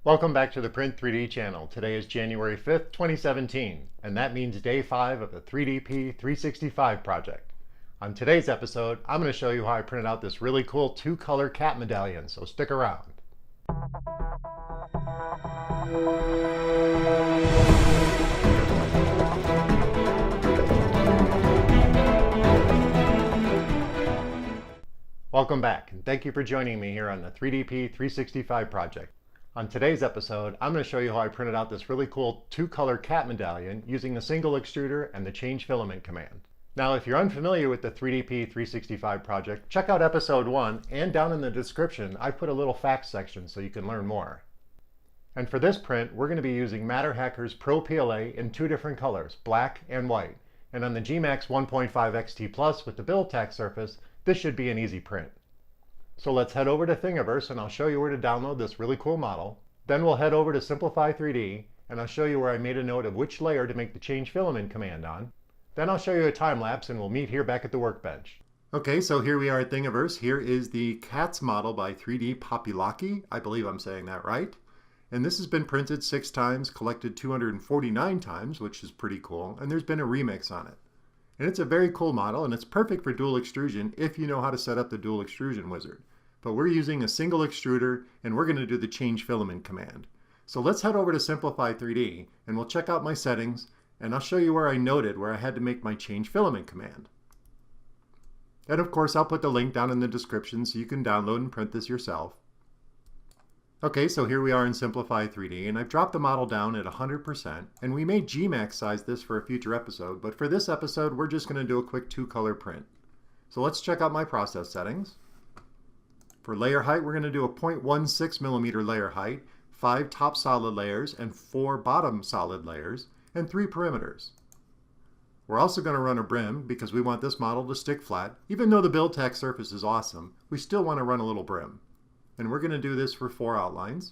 Welcome back to the Print 3D channel. Today is January 5th, 2017, and that means day 5 of the 3DP 365 project. On today's episode, I'm going to show you how I printed out this really cool 2-color cat medallion, so stick around. Welcome back, and thank you for joining me here on the 3DP 365 project. On today's episode, I'm going to show you how I printed out this really cool 2-color cat medallion using a single extruder and the change filament command. Now, if you're unfamiliar with the 3DP 365 project, check out episode 1, and down in the description, I put a little facts section so you can learn more. And for this print, we're going to be using Matter Hackers PRO PLA in 2 different colors, black and white. And on the gMax 1.5 XT Plus with the build tack surface, this should be an easy print. So let's head over to Thingiverse and I'll show you where to download this really cool model. Then we'll head over to Simplify 3D and I'll show you where I made a note of which layer to make the change filament command on. Then I'll show you a time lapse and we'll meet here back at the workbench. Okay, so here we are at Thingiverse. Here is the cat's model by 3D Populaki. I believe I'm saying that right. And this has been printed 6 times, collected 249 times, which is pretty cool. And there's been a remix on it. And it's a very cool model, and it's perfect for dual extrusion if you know how to set up the dual extrusion wizard. But we're using a single extruder, and we're going to do the change filament command. So let's head over to Simplify 3D, and we'll check out my settings, and I'll show you where I noted where I had to make my change filament command. And of course, I'll put the link down in the description so you can download and print this yourself. Okay, so here we are in Simplify 3D, and I've dropped the model down at 100%, and we may gMax size this for a future episode, but for this episode, we're just going to do a quick 2-color print. So let's check out my process settings. For layer height, we're going to do a 0.16 millimeter layer height, 5 top solid layers, and 4 bottom solid layers, and 3 perimeters. We're also going to run a brim because we want this model to stick flat. Even though the build tack surface is awesome, we still want to run a little brim. And we're going to do this for 4 outlines.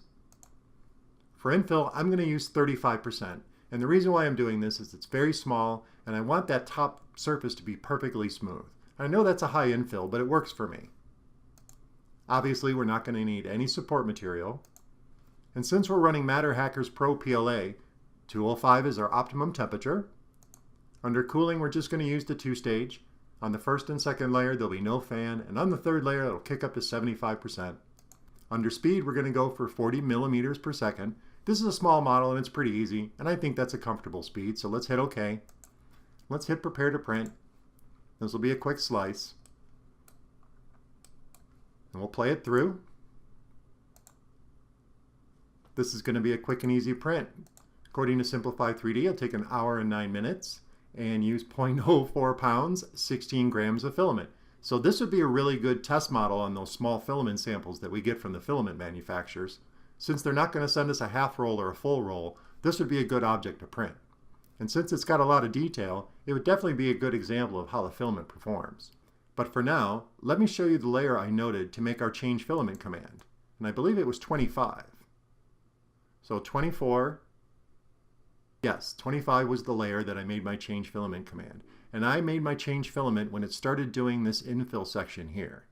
For infill, I'm going to use 35%. And the reason why I'm doing this is it's very small, and I want that top surface to be perfectly smooth. I know that's a high infill, but it works for me. Obviously, we're not going to need any support material. And since we're running Matter Hackers PRO PLA, 205 is our optimum temperature. Under cooling, we're just going to use the 2-stage. On the first and second layer, there'll be no fan, and on the third layer, it'll kick up to 75%. Under speed, we're going to go for 40 millimeters per second. This is a small model and it's pretty easy, and I think that's a comfortable speed, so let's hit OK. Let's hit Prepare to Print. This will be a quick slice. And we'll play it through. This is going to be a quick and easy print. According to Simplify 3D, it'll take 1 hour and 9 minutes and use 0.04 pounds, 16 grams of filament. So this would be a really good test model on those small filament samples that we get from the filament manufacturers. Since they're not going to send us a half roll or a full roll, this would be a good object to print. And since it's got a lot of detail, it would definitely be a good example of how the filament performs. But for now, let me show you the layer I noted to make our change filament command. And I believe it was 25. So 24, yes, 25 was the layer that I made my change filament command. And I made my change filament when it started doing this infill section here.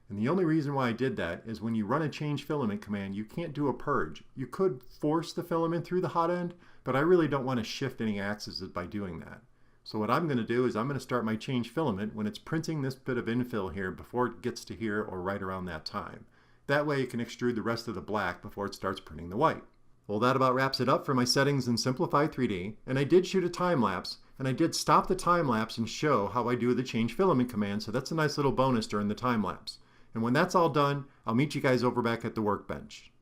And the only reason why I did that is when you run a change filament command, you can't do a purge. You could force the filament through the hot end, but I really don't want to shift any axes by doing that. So what I'm going to do is I'm going to start my change filament when it's printing this bit of infill here before it gets to here or right around that time. That way it can extrude the rest of the black before it starts printing the white. Well, that about wraps it up for my settings in Simplify 3D, and I did shoot a time lapse, and I did stop the time lapse and show how I do the change filament command, so that's a nice little bonus during the time lapse. And when that's all done, I'll meet you guys over back at the workbench.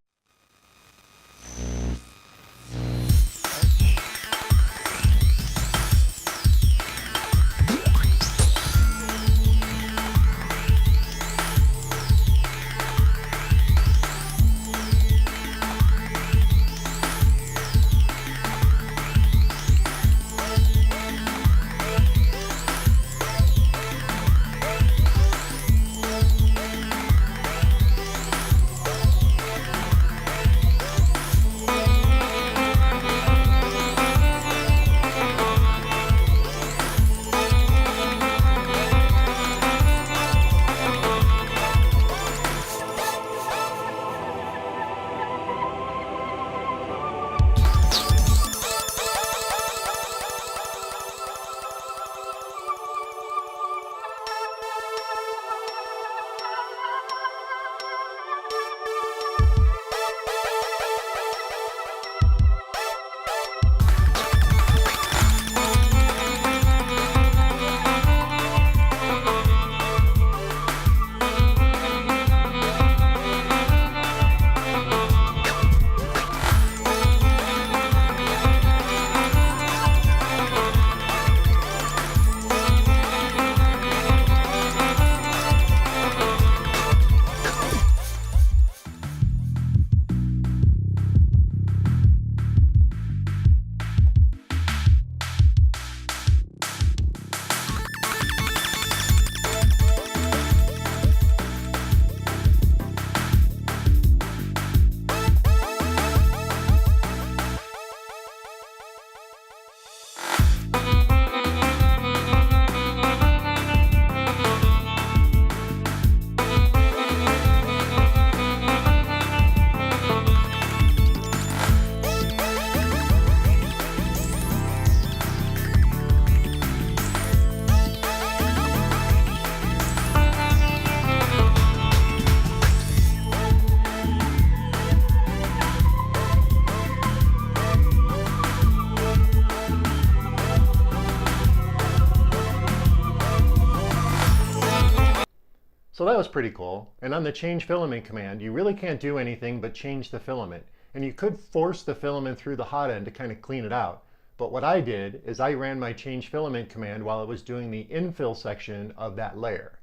that was pretty cool. And on the change filament command, you really can't do anything but change the filament. And you could force the filament through the hot end to kind of clean it out. But what I did is I ran my change filament command while it was doing the infill section of that layer.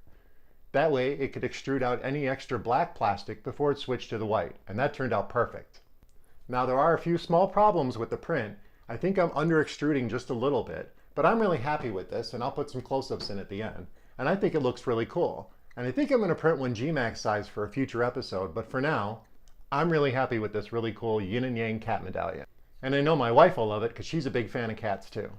That way it could extrude out any extra black plastic before it switched to the white. And that turned out perfect. Now there are a few small problems with the print. I think I'm under extruding just a little bit, but I'm really happy with this, and I'll put some close-ups in at the end. And I think it looks really cool. And I think I'm going to print one gMax size for a future episode, but for now, I'm really happy with this really cool yin and yang cat medallion. And I know my wife will love it because she's a big fan of cats too.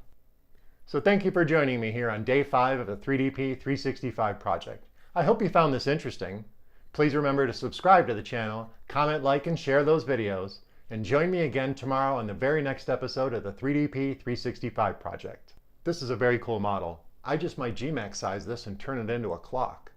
So thank you for joining me here on day 5 of the 3DP 365 project. I hope you found this interesting. Please remember to subscribe to the channel, comment, like, and share those videos. And join me again tomorrow on the very next episode of the 3DP 365 project. This is a very cool model. I just might gMax size this and turn it into a clock.